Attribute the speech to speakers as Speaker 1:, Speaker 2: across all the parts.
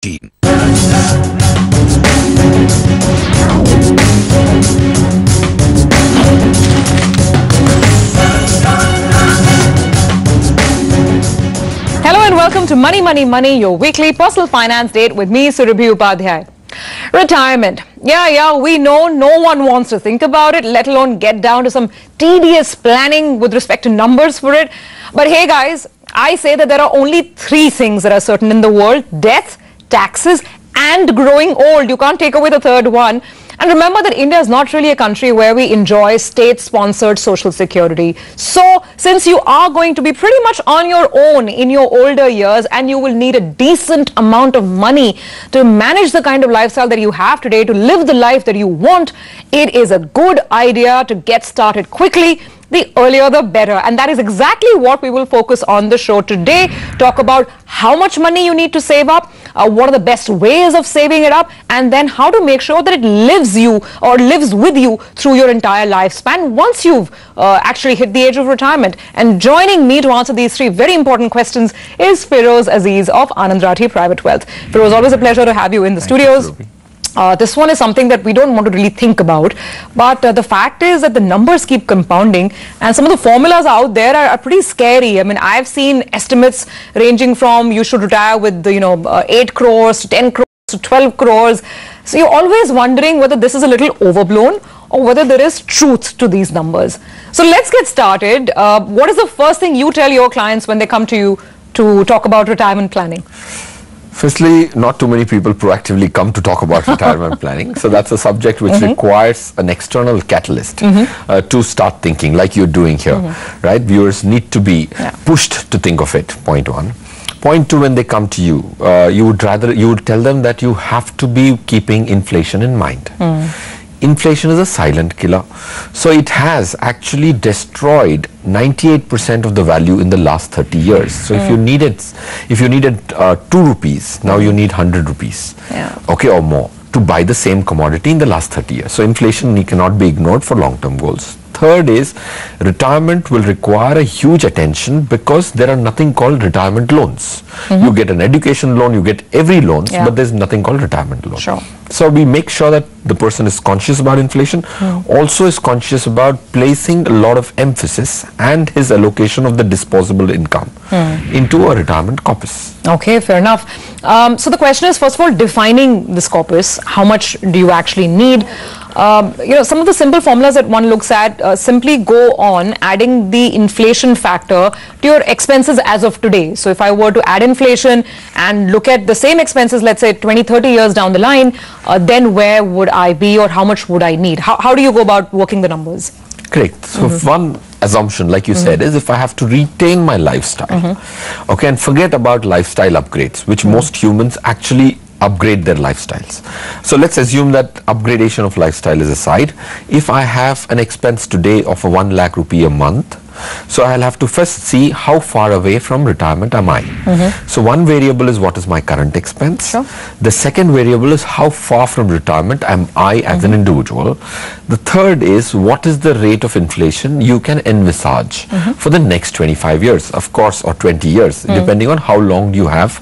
Speaker 1: TV18.
Speaker 2: Hello and welcome to Money, Money, Money, your weekly personal finance date with me, Surabhi Upadhyay. Retirement. Yeah, we know no one wants to think about it, let alone get down to some tedious planning with respect to numbers for it. But hey guys, I say that there are only three things that are certain in the world: death, taxes, and growing old. You can't take away the third one. And remember that India is not really a country where we enjoy state-sponsored social security. So, since you are going to be pretty much on your own in your older years and you will need a decent amount of money to manage the kind of lifestyle that you have today, to live the life that you want, it is a good idea to get started quickly. The earlier the better, and that is exactly what we will focus on the show today. Talk about how much money you need to save up, what are the best ways of saving it up, and then how to make sure that it lives you or lives with you through your entire lifespan once you've actually hit the age of retirement. And joining me to answer these three very important questions is Feroze Azeez of Anand Rathi Private Wealth. Feroze, always a pleasure to have you in the studios. This one is something that we don't want to really think about, but the fact is that the numbers keep compounding and some of the formulas out there are pretty scary. I mean, I've seen estimates ranging from you should retire with 8 crores to 10 crores to 12 crores. So you're always wondering whether this is a little overblown or whether there is truth to these numbers. So let's get started. What is the first thing you tell your clients when they come to you to talk about retirement planning?
Speaker 3: Firstly, not too many people proactively come to talk about retirement planning. So that's a subject which requires an external catalyst to start thinking, like you're doing here, right? Viewers need to be pushed to think of it, point one. Point two, when they come to you, you would tell them that you have to be keeping inflation in mind. Inflation is a silent killer. So it has actually destroyed 98% of the value in the last 30 years. So if you needed 2 rupees, now you need 100 rupees, okay, or more, to buy the same commodity in the last 30 years. So inflation cannot be ignored for long-term goals. Third is, retirement will require a huge attention because there are nothing called retirement loans. You get an education loan, you get every loan, but there's nothing called retirement loan.
Speaker 2: Sure.
Speaker 3: So we make sure that the person is conscious about inflation, also is conscious about placing a lot of emphasis and his allocation of the disposable income into a retirement corpus.
Speaker 2: Okay, fair enough. So the question is, first of all, defining this corpus. How much do you actually need? Some of the simple formulas that one looks at simply go on adding the inflation factor to your expenses as of today. So if I were to add inflation and look at the same expenses, let's say 20-30 years down the line, then where would I be or how much would I need? How do you go about working the numbers?
Speaker 3: Correct. So one assumption, like you said, is if I have to retain my lifestyle, okay, and forget about lifestyle upgrades, which most humans actually upgrade their lifestyles. So let's assume that upgradation of lifestyle is aside. If I have an expense today of a 1 lakh rupee a month, so I'll have to first see how far away from retirement am I. So one variable is what is my current expense.
Speaker 2: Sure.
Speaker 3: The second variable is how far from retirement am I as an individual. The third is what is the rate of inflation you can envisage for the next 25 years, of course, or 20 years, depending on how long you have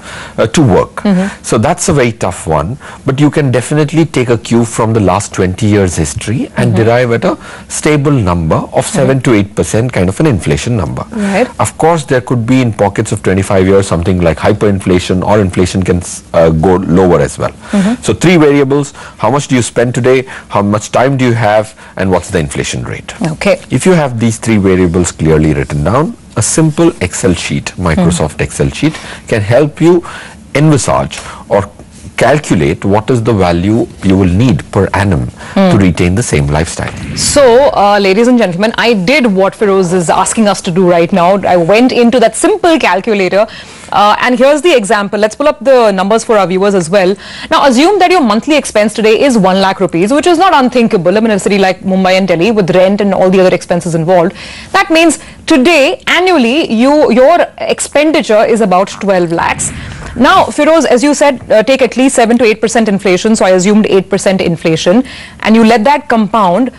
Speaker 3: to work. So that's a very tough one, but you can definitely take a cue from the last 20 years history and derive at a stable number of 7 to 8% kind of an inflation number.
Speaker 2: Right.
Speaker 3: Of course, there could be in pockets of 25 years something like hyperinflation, or inflation can go lower as well. So three variables: how much do you spend today, how much time do you have, and what's the inflation rate.
Speaker 2: Okay.
Speaker 3: If you have these three variables clearly written down, a simple Excel sheet, Microsoft Excel sheet, can help you envisage or calculate what is the value you will need per annum to retain the same lifestyle.
Speaker 2: So, ladies and gentlemen, I did what Feroze is asking us to do right now. I went into that simple calculator and here's the example. Let's pull up the numbers for our viewers as well. Now, assume that your monthly expense today is 1 lakh rupees, which is not unthinkable. I mean, in a city like Mumbai and Delhi with rent and all the other expenses involved. That means today, annually, your expenditure is about 12 lakhs. Now, Feroze, as you said, take at least 7 to 8% inflation. So I assumed 8% inflation, and you let that compound.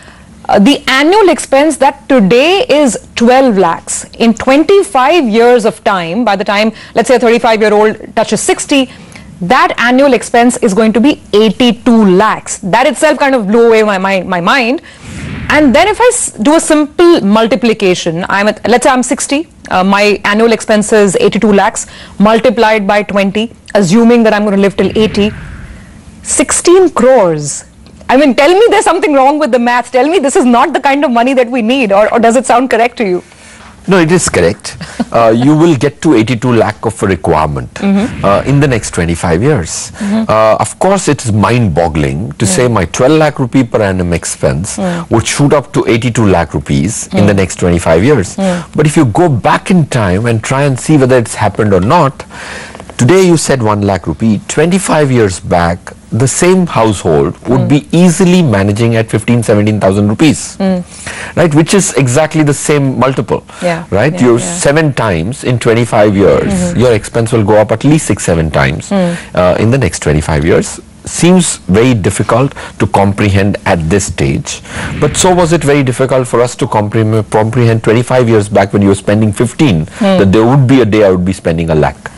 Speaker 2: The annual expense that today is 12 lakhs. In 25 years of time, by the time, let's say a 35-year-old touches 60, that annual expense is going to be 82 lakhs. That itself kind of blew away my mind. And then if I do a simple multiplication, let's say I'm 60, my annual expense is 82 lakhs multiplied by 20, assuming that I'm going to live till 80, 16 crores. I mean, tell me there's something wrong with the maths. Tell me this is not the kind of money that we need, or does it sound correct to you?
Speaker 3: No, it is correct. You will get to 82 lakh of a requirement in the next 25 years. Of course, it is mind-boggling to say my 12 lakh rupee per annum expense would shoot up to 82 lakh rupees in the next 25 years. But if you go back in time and try and see whether it's happened or not, today you said 1 lakh rupee, 25 years back, the same household would be easily managing at 15,000-17,000 rupees, right? Which is exactly the same multiple, right? You're 7 times in 25 years, your expense will go up at least 6-7 times in the next 25 years. Seems very difficult to comprehend at this stage, but so was it very difficult for us to comprehend 25 years back when you were spending 15, that there would be a day I would be spending 1 lakh.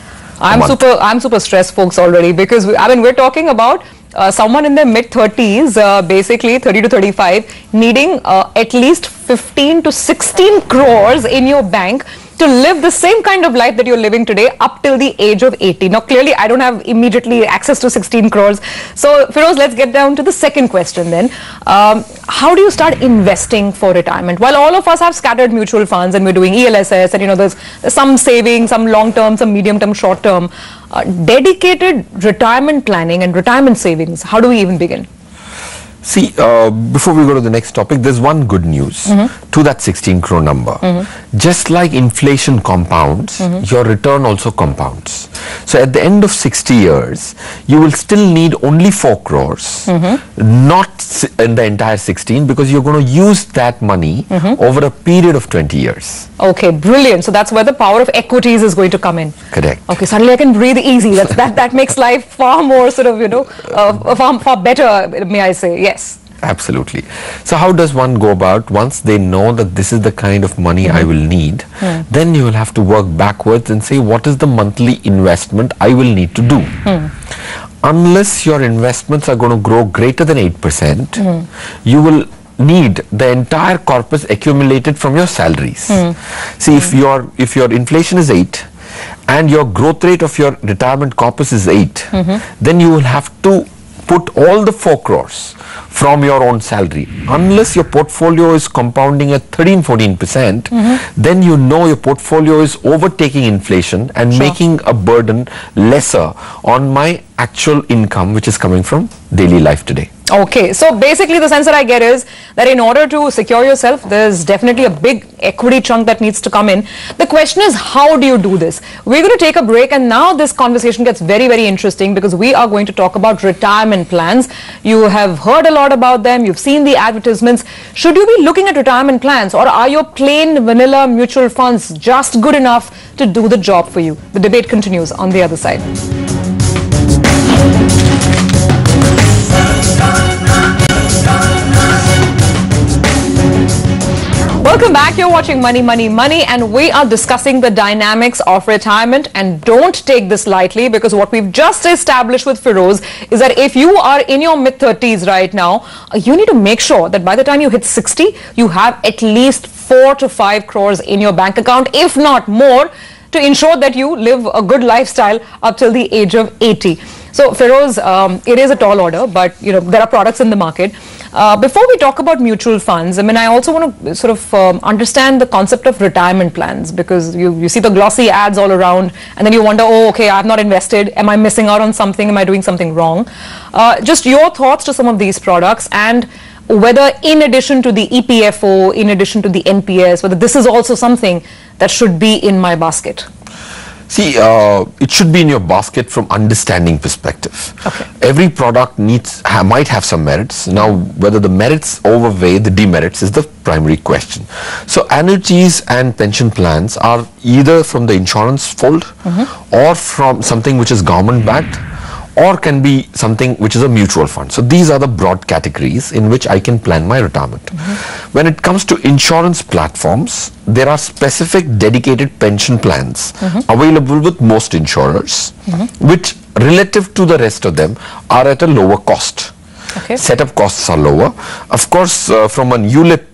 Speaker 2: I'm super stressed, folks, already, because we're talking about someone in their mid-30s, basically 30 to 35, needing at least 15 to 16 crores in your bank to live the same kind of life that you're living today up till the age of 80. Now, clearly, I don't have immediately access to 16 crores. So, Feroze, let's get down to the second question then. How do you start investing for retirement? While all of us have scattered mutual funds and we're doing ELSS and, there's some saving, some long-term, some medium-term, short-term, dedicated retirement planning and retirement savings, how do we even begin?
Speaker 3: See, before we go to the next topic, there's one good news to that 16 crore number. Just like inflation compounds, your return also compounds. So at the end of 60 years, you will still need only 4 crores, not in the entire 16, because you're going to use that money over a period of 20 years.
Speaker 2: Okay, brilliant. So that's where the power of equities is going to come in.
Speaker 3: Correct.
Speaker 2: Okay, suddenly I can breathe easy. That makes life far more sort of, far better, may I say. Yes.
Speaker 3: Absolutely. So how does one go about once they know that this is the kind of money I will need? Then you will have to work backwards and say, what is the monthly investment I will need to do? Unless your investments are going to grow greater than 8%, you will need the entire corpus accumulated from your salaries. See, if your inflation is 8 and your growth rate of your retirement corpus is 8, then you will have to put all the 4 crores from your own salary. Unless your portfolio is compounding at 13-14%, then your portfolio is overtaking inflation and making a burden lesser on my actual income, which is coming from daily life today.
Speaker 2: Okay, so basically the sense that I get is that in order to secure yourself, there's definitely a big equity chunk that needs to come in. The question is, how do you do this? We're going to take a break, and now this conversation gets very, very interesting because we are going to talk about retirement plans. You have heard a lot about them. You've seen the advertisements. Should you be looking at retirement plans, or are your plain vanilla mutual funds just good enough to do the job for you? The debate continues on the other side. Welcome back. You're watching Money, Money, Money, and we are discussing the dynamics of retirement. And don't take this lightly, because what we've just established with Feroze is that if you are in your mid-30s right now, you need to make sure that by the time you hit 60, you have at least 4 to 5 crores in your bank account, if not more, to ensure that you live a good lifestyle up till the age of 80. So, Feroze, it is a tall order, but there are products in the market. Before we talk about mutual funds, I also want to sort of understand the concept of retirement plans, because you see the glossy ads all around, and then you wonder, oh, okay, I've not invested. Am I missing out on something? Am I doing something wrong? Just your thoughts to some of these products, and whether in addition to the EPFO, in addition to the NPS, whether this is also something that should be in my basket.
Speaker 3: See, it should be in your basket from understanding perspective.
Speaker 2: Okay.
Speaker 3: Every product might have some merits. Now, whether the merits overweigh the demerits is the primary question. So, annuities and pension plans are either from the insurance fold or from something which is government backed, or can be something which is a mutual fund. So these are the broad categories in which I can plan my retirement. When it comes to insurance platforms, there are specific dedicated pension plans available with most insurers, which relative to the rest of them are at a lower cost. Setup costs are lower. Of course, from an ULIP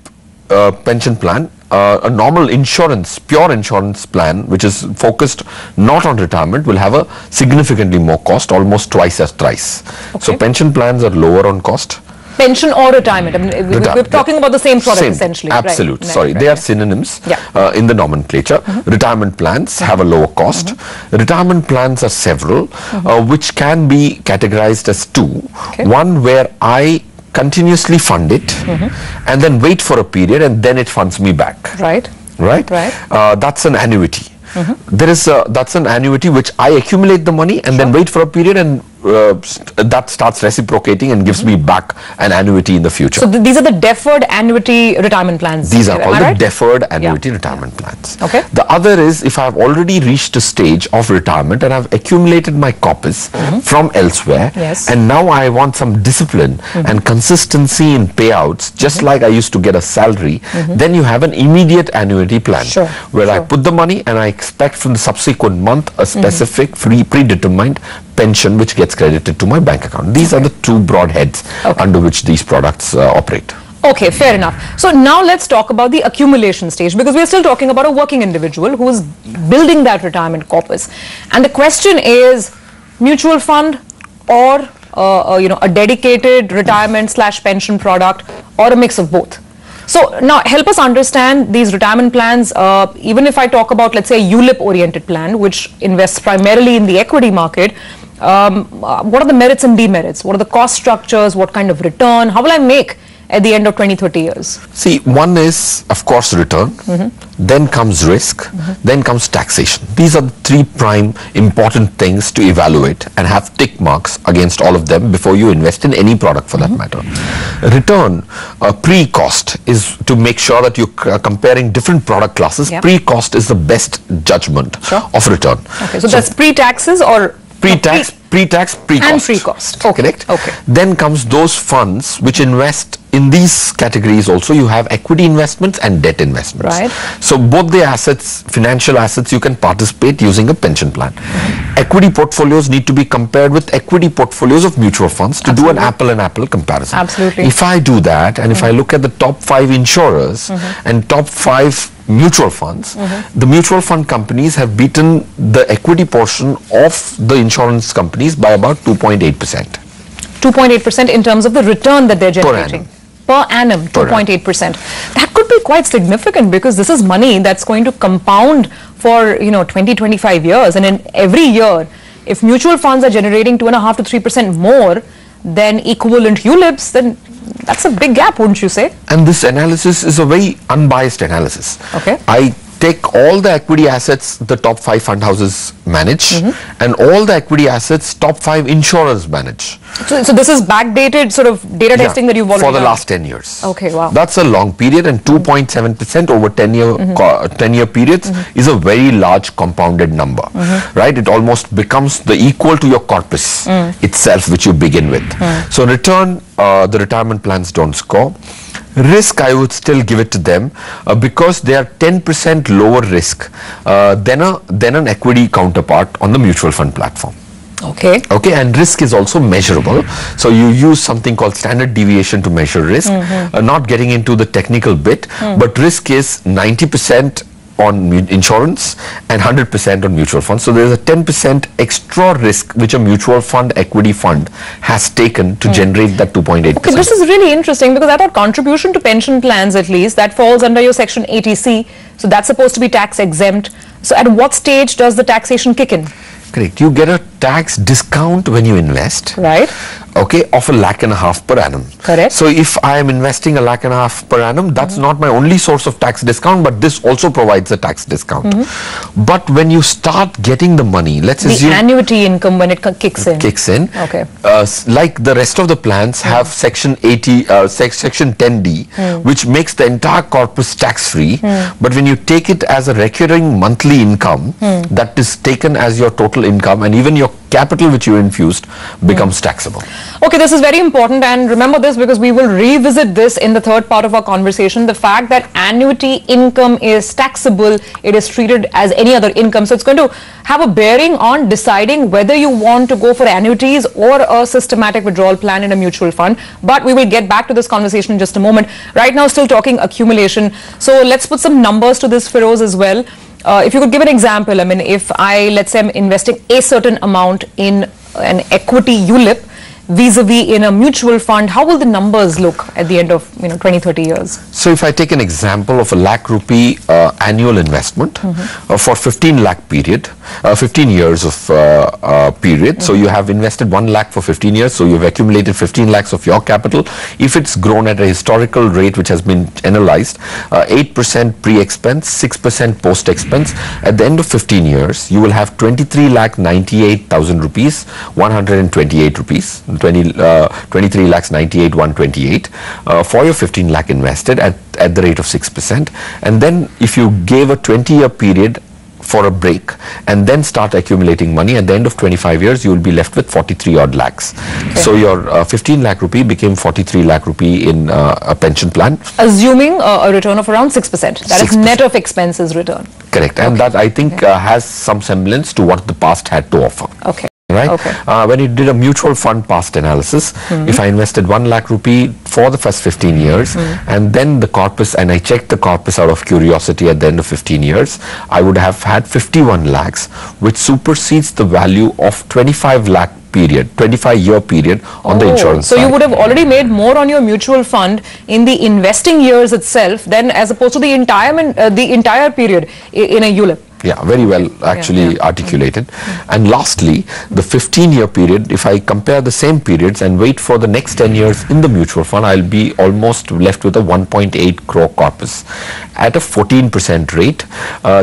Speaker 3: pension plan, a normal insurance, pure insurance plan, which is focused not on retirement, will have a significantly more cost, almost twice as thrice. So pension plans are lower on cost.
Speaker 2: Pension or retirement? I mean, we're talking about the same product essentially.
Speaker 3: Absolutely.
Speaker 2: Right.
Speaker 3: Sorry, they are synonyms in the nomenclature. Retirement plans have a lower cost. Retirement plans are several, which can be categorized as two. One where I continuously fund it and then wait for a period and then it funds me back. Right. That's an annuity. That's an annuity which I accumulate the money and then wait for a period, and that starts reciprocating and gives me back an annuity in the future.
Speaker 2: So these are the deferred annuity retirement plans.
Speaker 3: These are called the deferred annuity retirement plans. The other is if I have already reached a stage of retirement and I've accumulated my corpus from elsewhere, and now I want some discipline and consistency in payouts, just like I used to get a salary, then you have an immediate annuity plan where I put the money and I expect from the subsequent month a specific predetermined pension which gets credited to my bank account. These are the two broad heads under which these products operate.
Speaker 2: Okay, fair enough. So now let's talk about the accumulation stage, because we're still talking about a working individual who is building that retirement corpus. And the question is, mutual fund or a dedicated retirement / pension product, or a mix of both? So now help us understand these retirement plans. Even if I talk about, let's say, a ULIP oriented plan which invests primarily in the equity market, what are the merits and demerits? What are the cost structures? What kind of return? How will I make at the end of 20-30 years?
Speaker 3: See, one is, of course, return, then comes risk, then comes taxation. These are the three prime important things to evaluate and have tick marks against all of them before you invest in any product for that matter. Return, pre-cost, is to make sure that you're comparing different product classes. Pre-cost is the best judgment of return.
Speaker 2: Okay, so that's pre-taxes or?
Speaker 3: Pre-tax, pre-cost.
Speaker 2: And pre-cost.
Speaker 3: Correct? Then comes those funds which invest in these categories also. You have equity investments and debt investments. So both the assets, financial assets, you can participate using a pension plan. Equity portfolios need to be compared with equity portfolios of mutual funds to do an apple-and-apple comparison. If I do that, and if I look at the top 5 insurers and top 5 mutual funds, the mutual fund companies have beaten the equity portion of the insurance companies by about 2.8%.
Speaker 2: 2.8% in terms of the return that they're generating? Per annum, 2.8%. That could be quite significant, because this is money that's going to compound for 20-25 years, and in every year, if mutual funds are generating 2.5 to 3% more than equivalent ULIPs, then that's a big gap, wouldn't you say?
Speaker 3: And this analysis is a very unbiased analysis. I take all the equity assets the top 5 fund houses manage, and all the equity assets top 5 insurers manage.
Speaker 2: So this is backdated sort of data testing that you've already done?
Speaker 3: For the last 10 years.
Speaker 2: Okay, wow.
Speaker 3: That's a long period, and 2.7% over 10-year periods is a very large compounded number, right? It almost becomes the equal to your corpus itself, which you begin with. So return, the retirement plans don't score. Risk, I would still give it to them because they are 10% lower risk than an equity counterpart on the mutual fund platform. Okay, and risk is also measurable. So you use something called standard deviation to measure risk. Not getting into the technical bit, but risk is 90% on insurance and 100% on mutual funds. So there's a 10% extra risk which a mutual fund, equity fund has taken to generate that 2.8%.
Speaker 2: Okay, this is really interesting, because I thought contribution to pension plans, at least, that falls under your section 80C. So that's supposed to be tax exempt. So at what stage does the taxation kick in?
Speaker 3: Correct. You get a tax discount when you invest. Right. Okay, of $1.5 lakh per annum. Correct. So if I am investing $1.5 lakh per annum, that's not my only source of tax discount, but this also provides a tax discount. But when you start getting the money, let's assume
Speaker 2: the annuity income when it kicks in. Okay.
Speaker 3: Like the rest of the plans have section 80, section 10D, which makes the entire corpus tax free. But when you take it as a recurring monthly income, that is taken as your total income, and even your your capital which you infused becomes taxable.
Speaker 2: Okay, this is very important, and remember this because we will revisit this in the third part of our conversation. The fact that annuity income is taxable, it is treated as any other income. So it's going to have a bearing on deciding whether you want to go for annuities or a systematic withdrawal plan in a mutual fund. But we will get back to this conversation in just a moment. Right now, still talking accumulation. So let's put some numbers to this, Feroze, as well. If you could give an example, I mean, if let's say I'm investing a certain amount in an equity ULIP vis-a-vis in a mutual fund, how will the numbers look at the end of 20-30 years?
Speaker 3: So if I take an example of a lakh rupee annual investment for 15 lakh period, 15 years of period, so you have invested 1 lakh for 15 years, so you've accumulated 15 lakhs of your capital. If it's grown at a historical rate which has been analyzed, 8% pre-expense, 6% post-expense, at the end of 15 years, you will have 23 lakh 98,000 rupees, 128 rupees. 23 lakhs 98 128 for your 15 lakh invested at the rate of 6%. And then if you gave a 20-year period for a break and then start accumulating money, at the end of 25 years you will be left with 43 odd lakhs. Okay. So your 15 lakh rupee became 43 lakh rupee in a pension plan. Assuming
Speaker 2: a return of around 6%. That 6%. Is net of expenses return.
Speaker 3: Correct. And that I think has some semblance to what the past had to offer.
Speaker 2: Okay.
Speaker 3: Right? Okay. When you did a mutual fund past analysis, if I invested 1 lakh rupee for the first 15 years and then the corpus, and I checked the corpus out of curiosity at the end of 15 years, I would have had 51 lakhs, which supersedes the value of 25 lakh period, 25-year period on the insurance side.
Speaker 2: So you would have already made more on your mutual fund in the investing years itself than as opposed to the entire period in a ULIP.
Speaker 3: Yeah, very well actually articulated. And lastly, the 15-year period, if I compare the same periods and wait for the next 10 years in the mutual fund, I'll be almost left with a 1.8 crore corpus at a 14% rate.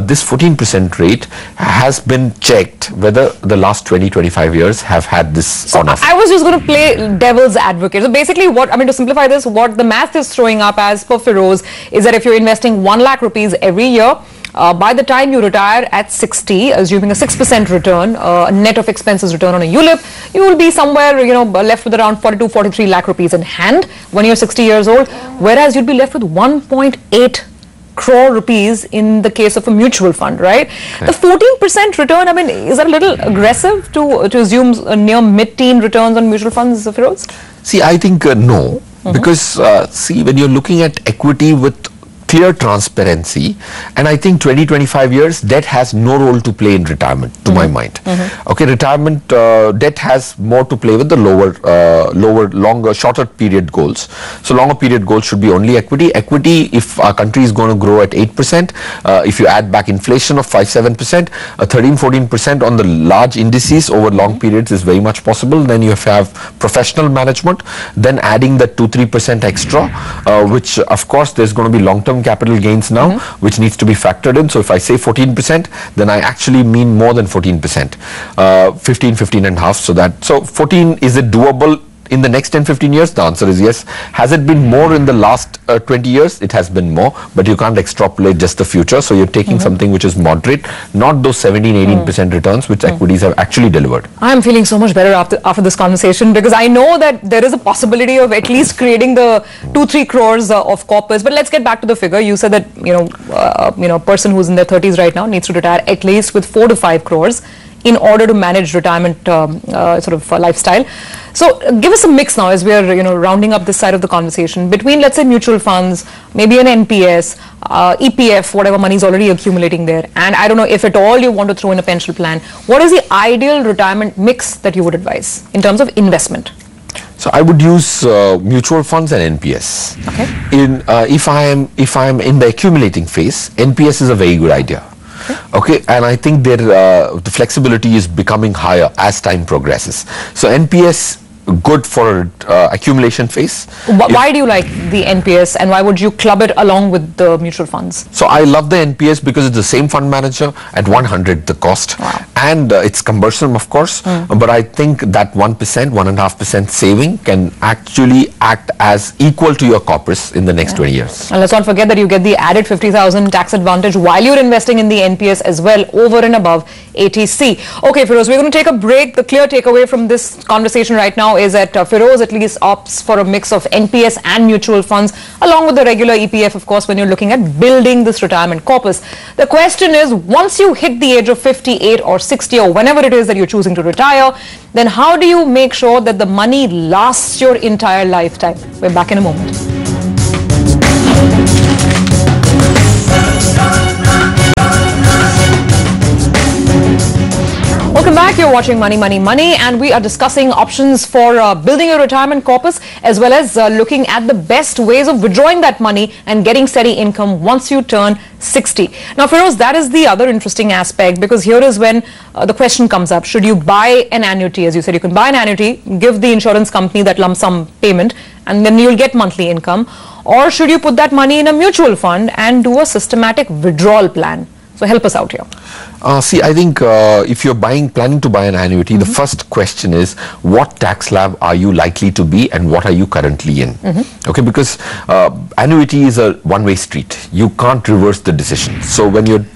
Speaker 3: This 14% rate has been checked whether the last 20-25 years have had this on offer.
Speaker 2: I was just going to play devil's advocate. So basically what, I mean, to simplify this, what the math is throwing up as per Feroze is that if you're investing 1 lakh rupees every year, by the time you retire at 60, assuming a 6% return, net of expenses return on a ULIP, you will be somewhere, left with around 42-43 lakh rupees in hand when you're 60 years old, whereas you'd be left with 1.8 crore rupees in the case of a mutual fund, right? Okay. The 14% return, I mean, is that a little aggressive to assume near mid-teen returns on mutual funds, Feroze?
Speaker 3: See, I think no, because see, when you're looking at equity with clear transparency, and I think 20-25 years debt has no role to play in retirement to my mind. Okay, retirement debt has more to play with the longer, shorter period goals. So longer period goals should be only equity. Equity, if our country is going to grow at 8%, if you add back inflation of 5-7%, 13-14% on the large indices over long periods is very much possible. Then you have professional management, then adding the 2-3% extra, which of course there's going to be long-term capital gains now, which needs to be factored in. So if I say 14%, then I actually mean more than 14%, 15 and a half. So 14, is it doable in the next 10-15 years? The answer is yes. Has it been more in the last 20 years? It has been more, but you can't extrapolate just the future. So you're taking something which is moderate, not those 17-18% returns which equities have actually delivered.
Speaker 2: I'm feeling so much better after this conversation, because I know that there is a possibility of at least creating the 2-3 crores of corpus. But let's get back to the figure. You said that a person who's in their 30s right now needs to retire at least with 4 to 5 crores in order to manage retirement lifestyle. So give us a mix now as we are rounding up this side of the conversation between, let's say, mutual funds, maybe an NPS, EPF, whatever money is already accumulating there, and I don't know if at all you want to throw in a pension plan. What is the ideal retirement mix that you would advise in terms of investment?
Speaker 3: So I would use mutual funds and NPS. Okay. If I am in the accumulating phase, NPS is a very good idea. Okay, and I think the flexibility is becoming higher as time progresses. So NPS good for accumulation phase.
Speaker 2: Why do you like the NPS, and why would you club it along with the mutual funds?
Speaker 3: So I love the NPS because it's the same fund manager at 100 the cost.
Speaker 2: Wow.
Speaker 3: And it's cumbersome, of course, but I think that 1%, 1.5% saving can actually act as equal to your corpus in the next 20 years.
Speaker 2: And let's not forget that you get the added 50,000 tax advantage while you're investing in the NPS as well, over and above ATC. Okay, Feroze, we're going to take a break. The clear takeaway from this conversation right now is that Feroze at least opts for a mix of NPS and mutual funds, along with the regular EPF, of course, when you're looking at building this retirement corpus. The question is, once you hit the age of 58 or 60 or whenever it is that you're choosing to retire, then how do you make sure that the money lasts your entire lifetime? We're back in a moment. Welcome back. You're watching Money, Money, Money, and we are discussing options for building a retirement corpus, as well as looking at the best ways of withdrawing that money and getting steady income once you turn 60. Now, Feroze, that is the other interesting aspect, because here is when the question comes up. Should you buy an annuity? As you said, you can buy an annuity, give the insurance company that lump sum payment, and then you'll get monthly income. Or should you put that money in a mutual fund and do a systematic withdrawal plan? So help us out here.
Speaker 3: See, I think if you're planning to buy an annuity, the first question is, what tax slab are you likely to be and what are you currently in? Okay, because annuity is a one-way street. You can't reverse the decision. So when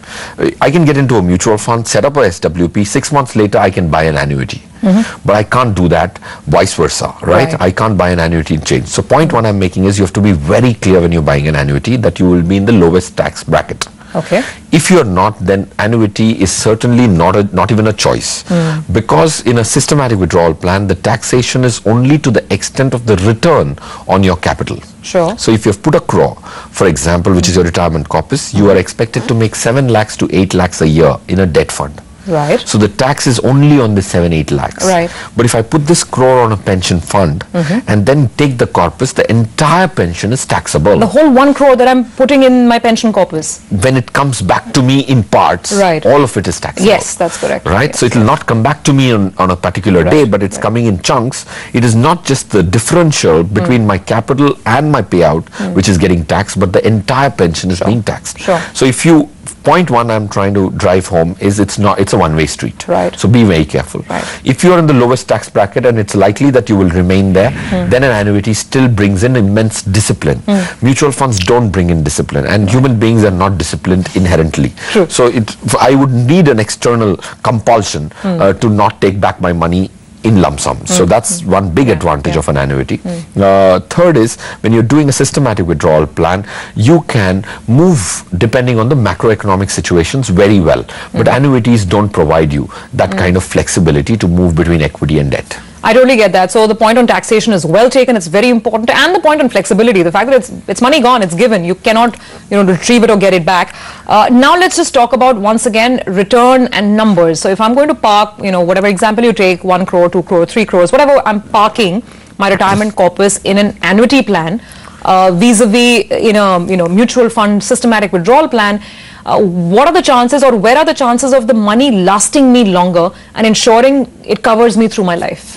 Speaker 3: I can get into a mutual fund, set up a SWP, 6 months later I can buy an annuity. But I can't do that vice versa, right? I can't buy an annuity and change. So point one I'm making is you have to be very clear when you're buying an annuity that you will be in the lowest tax bracket.
Speaker 2: Okay.
Speaker 3: If you're not, then annuity is certainly not even a choice, because in a systematic withdrawal plan, the taxation is only to the extent of the return on your capital.
Speaker 2: Sure.
Speaker 3: So if you've put a crore, for example, which is your retirement corpus, you are expected to make 7 lakhs to 8 lakhs a year in a debt fund.
Speaker 2: Right.
Speaker 3: So the tax is only on the 7-8 lakhs.
Speaker 2: Right.
Speaker 3: But if I put this crore on a pension fund and then take the corpus, the entire pension is taxable.
Speaker 2: The whole 1 crore that I'm putting in my pension corpus.
Speaker 3: When it comes back to me in parts, all of it is taxable.
Speaker 2: Yes, that's correct.
Speaker 3: Right.
Speaker 2: Yes.
Speaker 3: So it will not come back to me on a particular day, but it's coming in chunks. It is not just the differential between my capital and my payout, which is getting taxed, but the entire pension is being taxed.
Speaker 2: Sure.
Speaker 3: So if point one I'm trying to drive home is it's a one-way street.
Speaker 2: Right.
Speaker 3: So be very careful.
Speaker 2: Right.
Speaker 3: If you're in the lowest tax bracket and it's likely that you will remain there, then an annuity still brings in immense discipline. Mutual funds don't bring in discipline, and human beings are not disciplined inherently.
Speaker 2: True.
Speaker 3: So I would need an external compulsion to not take back my money in lump sum. So that's one big advantage of an annuity. Third is, when you're doing a systematic withdrawal plan, you can move depending on the macroeconomic situations very well. But annuities don't provide you that kind of flexibility to move between equity and debt.
Speaker 2: I totally get that. So the point on taxation is well taken. It's very important. And the point on flexibility, the fact that it's money gone, it's given. You cannot, retrieve it or get it back. Now let's just talk about, once again, return and numbers. So if I'm going to park, whatever example you take, 1 crore, 2 crore, 3 crores, whatever, I'm parking my retirement corpus in an annuity plan, vis-a-vis in a mutual fund systematic withdrawal plan. What are the chances, or where are the chances of the money lasting me longer and ensuring it covers me through my life?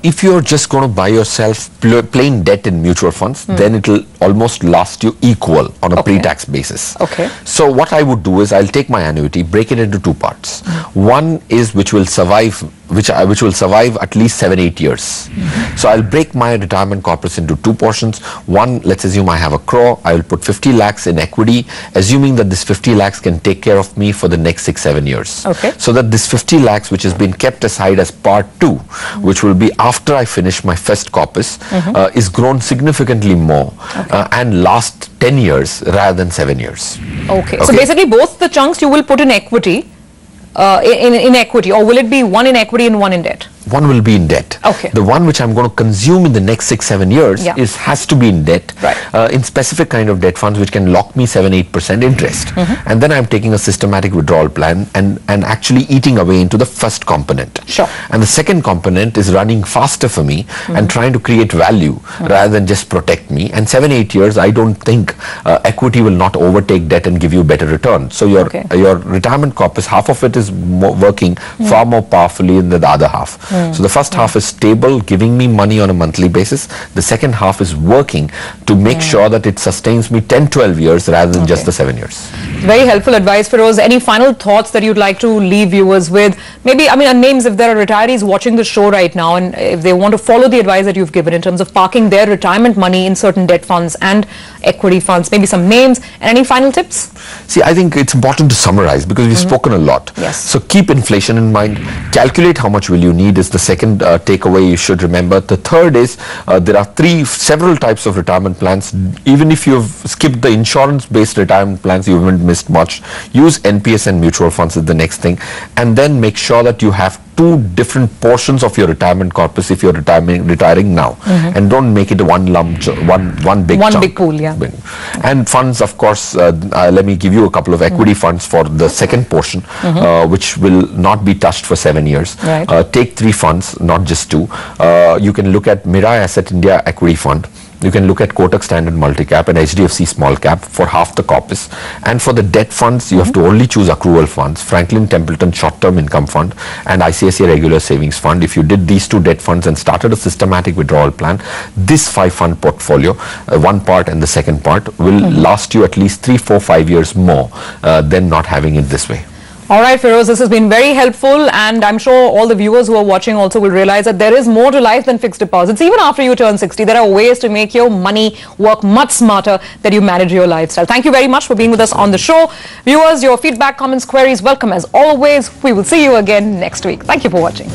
Speaker 3: If you're just going to buy yourself plain debt in mutual funds, then it will almost last you equal on a pre-tax basis.
Speaker 2: Okay.
Speaker 3: So what I would do is I'll take my annuity, break it into 2 parts. One is which will survive at least 7-8 years. So I'll break my retirement corpus into 2 portions. One, let's assume I have a crore. I will put 50 lakhs in equity, assuming that this 50 lakhs can take care of me for the next 6-7 years.
Speaker 2: Okay.
Speaker 3: So that this 50 lakhs, which has been kept aside as part 2, which will be after I finish my first corpus, is grown significantly more and last 10 years rather than 7 years.
Speaker 2: Okay. So basically both the chunks you will put in equity, in equity, or will it be one in equity and one in debt?
Speaker 3: One will be in debt.
Speaker 2: Okay.
Speaker 3: The one which I'm going to consume in the next 6-7 years has to be in debt.
Speaker 2: Right.
Speaker 3: In specific kind of debt funds which can lock me 7-8% interest. And then I'm taking a systematic withdrawal plan and actually eating away into the first component.
Speaker 2: Sure.
Speaker 3: And the second component is running faster for me and trying to create value rather than just protect me. And 7-8 years, I don't think equity will not overtake debt and give you better return. So your retirement corpus, half of it is working far more powerfully than the other half. So the first half is stable, giving me money on a monthly basis. The second half is working to make sure that it sustains me 10, 12 years rather than just the 7 years.
Speaker 2: Very helpful advice, Feroze. Any final thoughts that you'd like to leave viewers with? Maybe, I mean, names, if there are retirees watching the show right now and if they want to follow the advice that you've given in terms of parking their retirement money in certain debt funds and equity funds, maybe some names and any final tips?
Speaker 3: See, I think it's important to summarize because we've spoken a lot.
Speaker 2: Yes.
Speaker 3: So keep inflation in mind. Calculate how much will you need is the second takeaway you should remember. The third is there are several types of retirement plans. Even if you've skipped the insurance-based retirement plans, you haven't missed much. Use NPS and mutual funds is the next thing. And then make sure that you have two different portions of your retirement corpus if you're retiring now, and don't make it one big chunk.
Speaker 2: Big pool, yeah.
Speaker 3: And funds, of course, let me give you a couple of equity funds for the second portion, which will not be touched for 7 years.
Speaker 2: Right.
Speaker 3: Take 3 funds, not just 2. You can look at Mirae Asset India Equity Fund. You can look at Kotak Standard Multicap and HDFC Small Cap for half the corpus. And for the debt funds, you have to only choose accrual funds, Franklin Templeton Short-Term Income Fund and ICICI Regular Savings Fund. If you did these 2 debt funds and started a systematic withdrawal plan, this 5-fund portfolio, one part and the second part, will last you at least 3, 4, 5 years more than not having it this way.
Speaker 2: All right, Feroze, this has been very helpful, and I'm sure all the viewers who are watching also will realize that there is more to life than fixed deposits. Even after you turn 60, there are ways to make your money work much smarter that you manage your lifestyle. Thank you very much for being with us on the show. Viewers, your feedback, comments, queries, welcome as always. We will see you again next week. Thank you for watching.